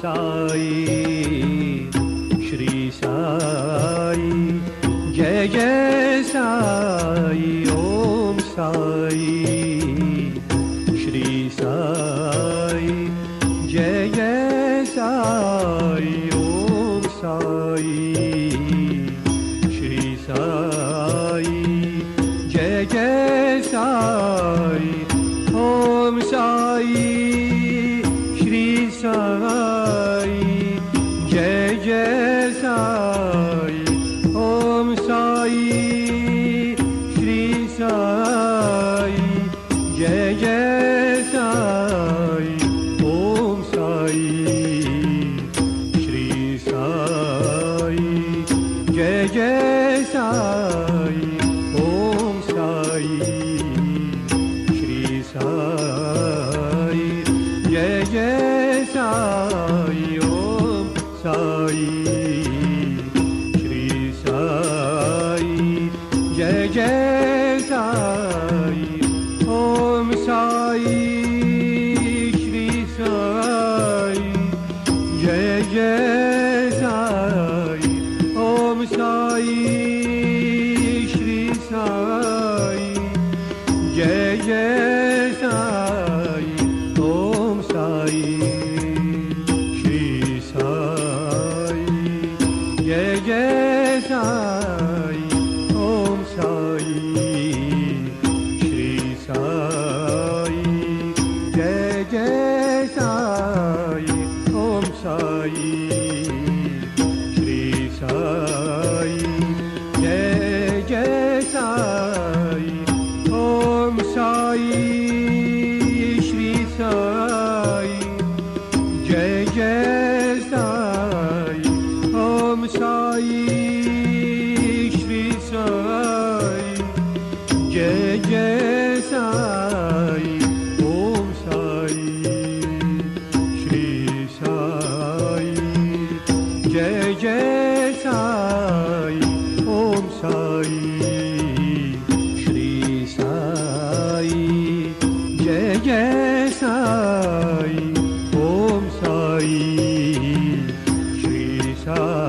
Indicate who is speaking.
Speaker 1: Sai Shri Sai Jai Jai Sai Om Sai Shri Sai Jai Jai Sai Om Sai Shri Sai Jai Jai Sai Om Sai Shri Sai Jai Jai Sai Om Sai Shri Sai Jai Jai Sai Om Sai Shri Sai Jai Jai Sai Om Sai Shri Sai Jai Jai Sai Om Sai Shri Sai Jai Jai Sai Om Sai Shri Sai Jai Jai Sai Om Sai Shri Sai Jai Jai Sai Om Sai Shri Sai Jai Jai Sai Om Sai Shri Sai Jai Jai Sai Om Sai Shri Sai Jai Jai Sai Om Sai Shri Sai Jai Jai Sai Om Sai Shri Sai Jai Jai Sai Om Sai Shri Sai Jai Jai Sai Om Sai Shri Sai Jai Jai Sai Om Sai Shri Sai